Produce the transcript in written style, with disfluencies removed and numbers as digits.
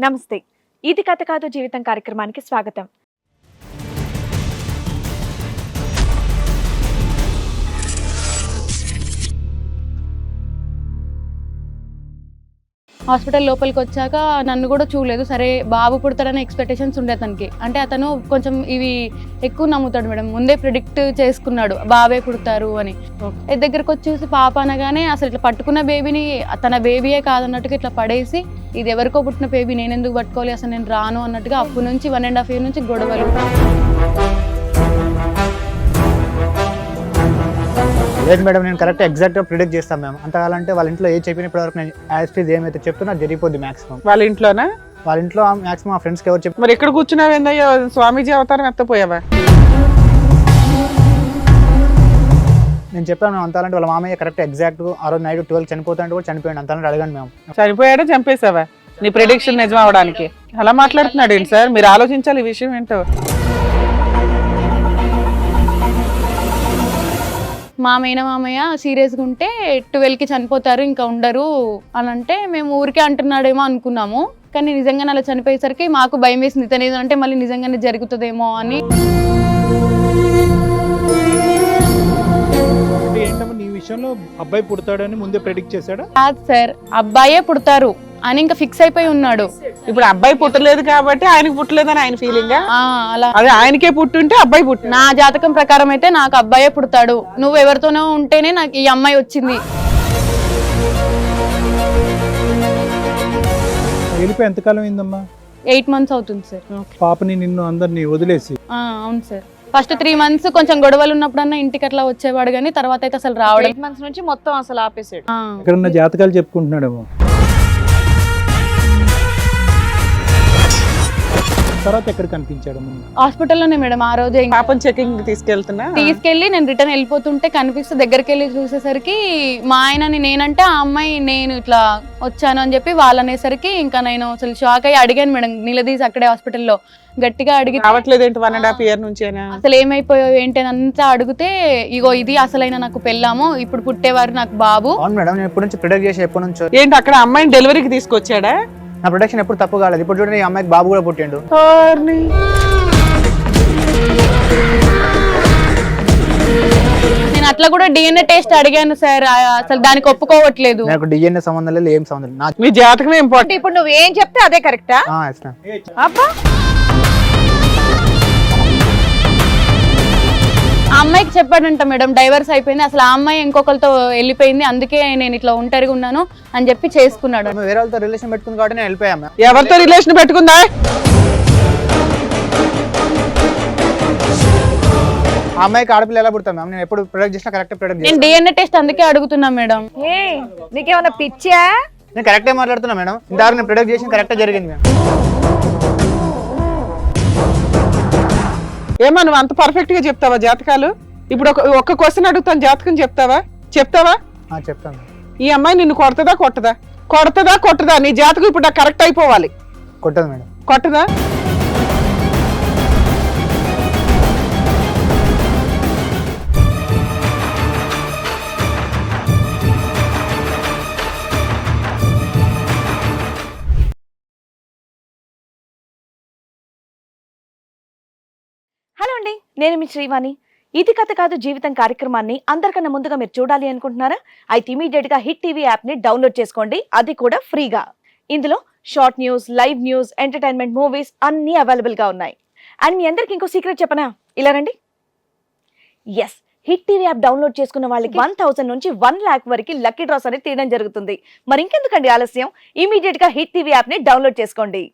నమస్తే. ఇది కథ కాదు జీవితం కార్యక్రమానికి స్వాగతం. హాస్పిటల్ లోపలికి వచ్చాక నన్ను కూడా చూడలేదు. సరే బాబు పుడతాడనే ఎక్స్పెక్టేషన్స్ ఉండే అతనికి. అంటే అతను కొంచెం ఇవి ఎక్కువ నమ్ముతాడు మేడం. ముందే ప్రిడిక్ట్ చేసుకున్నాడు బాబే పుడతారు అని. దగ్గరకు వచ్చి చూసి పాప అనగానే అసలు ఇట్లా పట్టుకున్న బేబీని తన బేబీయే కాదన్నట్టుగా ఇట్లా పడేసి, ఇది ఎవరికో పుట్టిన బేబీ నేను ఎందుకు పట్టుకోవాలి, అసలు నేను రాను అన్నట్టుగా అప్పటి నుంచి 1.5 years నుంచి గొడవలు. లేదు మేడం, నేను కరెక్ట్ ఎగ్జాక్ట్గా ప్రిడిక్ట్ చేస్తాను మ్యామ్. అంతకాలంటే వాళ్ళ ఇంట్లో ఏ చెప్పినప్పటి వరకు నేను యాజ్ టీజ్ ఏమైతే చెప్తున్నా జరిగిపోద్ది మాక్సిమం. వాళ్ళ ఇంట్లోనా? వాళ్ళ ఇంట్లో మాక్సిమం ఆ ఫ్రెండ్స్కి ఎవరు చెప్పి. మరి ఎక్కడ కూర్చున్నావు ఏందయ్యా? స్వామీజీ అవతారం ఎత్తపోయావా? నేను చెప్పాను మేము అంతాలంటే వాళ్ళ మామయ్య కరెక్ట్ ఎగ్జాక్ట్ ఆ రోజు నైట్ 12 చనిపోతాంటే కూడా చనిపోయాడు. అంతాలంటే అడగండి మేము. చనిపోయాడా చంపేశావా? నీ ప్రిడిక్షన్ నిజం అవడానికి అలా మాట్లాడుతున్నాడు ఏంటి సార్? మీరు ఆలోచించాలి ఈ విషయం ఏంటో. మా మామయ్య సీరియస్గా ఉంటే 12కి చనిపోతారు, ఇంకా ఉండరు అని అంటే మేము ఊరికే అంటున్నాడేమో అనుకున్నాము. కానీ నిజంగానే అలా చనిపోయేసరికి మాకు భయం వేసింది. ఇతను ఏదంటే మళ్ళీ నిజంగానే జరుగుతుందేమో అని. ఏంటమ్మా నీ విషయంలో అబ్బాయి పుడతాడని ముందే ప్రెడిక్ట్ చేశాడా? కాదు సార్, అబ్బాయే పుడతారు అని ఇంకా ఫిక్స్ అయిపోయి ఉన్నాడు. ఇప్పుడు అబ్బాయి పుట్టలేదు కాబట్టి ఆయనకు పుట్టలేదని ఆయన ఫీలింగ్. అలా అదే ఆయనకే పుట్టుంటే అబ్బాయి పుట్టు. నా జాతకం ప్రకారం అయితే నాకు అబ్బాయే పుడతాడు, నువ్వు ఎవరితోనో ఉంటేనే నాకు ఈ అమ్మాయి వచ్చింది. వెళ్ళిపోయి ఎంతకాలం అయిందమ్మా? 8 months అవుతుంది సార్. పాపని నిన్ను అందరినీ వదిలేసి. అవును సార్. ఫస్ట్ 3 months కొంచెం గొడవలు ఉన్నప్పుడన్నా ఇంటికి అట్లా వచ్చేవాడు, కానీ తర్వాత అయితే అసలు రావడం. 8 months నుంచి మొత్తం అసలు ఆపేసాడు. ఎక్కడన్నా జాతకాలు చెప్పుకుంటున్నాడేమో. తర్వాత ఎక్కడ కనిపించాడు? హాస్పిటల్లోనే మేడం. ఆ రోజే పాపం చెకింగ్ తీసుకెళ్లి నేను రిటర్న్ వెళ్ళిపోతుంటే కనిపిస్తే దగ్గరికి వెళ్ళి చూసేసరికి మా ఆయనని నేనంటే ఆ అమ్మాయి నేను ఇట్లా వచ్చాను అని చెప్పి వాళ్ళు అనేసరికి ఇంకా నేను అసలు షాక్ అయ్యి అడిగాను మేడం, నిలదీసి అక్కడే హాస్పిటల్లో గట్టిగా అడిగి. రావట్లేదు ఏంటి 1.5 years నుంచి? అసలు ఏమైపోయావు ఏంటి అని అంతా అడిగితే, ఇగో ఇది అసలైన నాకు పెళ్ళాము, ఇప్పుడు పుట్టేవారు నాకు బాబు. అవును మేడం, నేను ఎప్పటి నుంచి ప్రిడిక్ట్ చేసి ఎప్పటి నుంచో. ఏంటి అక్కడ అమ్మాయిని డెలివరీకి తీసుకొచ్చాడా? నా ప్రొడక్షన్ ఎప్పుడు తప్పు కాలేదు. ఇప్పుడు చూడండి ఈ అమ్మాయికి బాబు కూడా పుట్టిండు. నేను అట్లా కూడా DNA టెస్ట్ అడిగాను సార్, అసలు దానికి ఒప్పుకోవట్లేదు. నాకు DNA సంబంధం లేదు, ఏం సంబంధం లేదు. మీ జాతకమే ఇంపార్టెంట్. ఇప్పుడు నువ్వు ఏం చెప్తే అదే కరెక్టా? అబ్బా, ఆ అమ్మాయికి చెప్పాడంట మేడం, డైవర్స్ అయిపోయింది, అసలు ఆ అమ్మాయి ఇంకొకరితో వెళ్ళిపోయింది, అందుకే నేను ఇట్లా ఒంటరిగా ఉన్నాను అని చెప్పి చేసుకున్నాడు. వేరే వాళ్ళతో రిలేషన్ పెట్టుకుంది కాబట్టి నేను వెళ్ళిపోయాము. ఎవరితో రిలేషన్ పెట్టుకుందా? ఆ అమ్మాయికి ఆడపిల్ల ఎలా పుడతాం మ్యామ్? నేను ఎప్పుడు ప్రొడక్ట్ చేసినా కరెక్ట్ ప్రొడక్ట్ నేను DNA టెస్ట్ అందుకే అడుగుతున్నా మేడం. నీకేమన్నా పిచ్చా? నేను కరెక్టే మాట్లాడుతున్నా మేడం. ఇంతవరకు నేను ప్రొడక్ట్ చేసిన కరెక్టే జరిగింది మ్యామ్. ఏమో నువ్వు అంత పర్ఫెక్ట్ గా చెప్తావా జాతకాలు? ఇప్పుడు ఒక క్వశ్చన్ అడుగుతాను, జాతకం చెప్తావా? చెప్తాను. ఈ అమ్మాయి నిన్ను కొడతదా కొట్టదా? నీ జాతకం ఇప్పుడు నాకు కరెక్ట్ అయిపోవాలి. కొట్టదు మేడం. కొట్టదా? హలో అండి, నేను మీ శ్రీవాణి. ఇది కథ కాదు జీవితం కార్యక్రమాన్ని అందరికన్నా ముందుగా మీరు చూడాలి అనుకుంటున్నారా? అయితే ఇమీడియట్ గా హిట్ టీవీ యాప్ ని డౌన్లోడ్ చేసుకోండి, అది కూడా ఫ్రీగా. ఇందులో short news, live news, entertainment, movies అన్ని అవైలబుల్ గా ఉన్నాయి. అండ్ మీ అందరికి ఇంకో సీక్రెట్ చెప్పనా? ఇలా రండి. Yes, hit TV app download చేసుకున్న వాళ్ళకి 1000 నుంచి 1 lakh వరకు లక్కీ డ్రాస్ అనేది తీయడం జరుగుతుంది. మరి ఇంకెందుకండి ఆలస్యం, ఇమీడియట్ గా హిట్ టీవీ యాప్ ని డౌన్లోడ్ చేసుకోండి.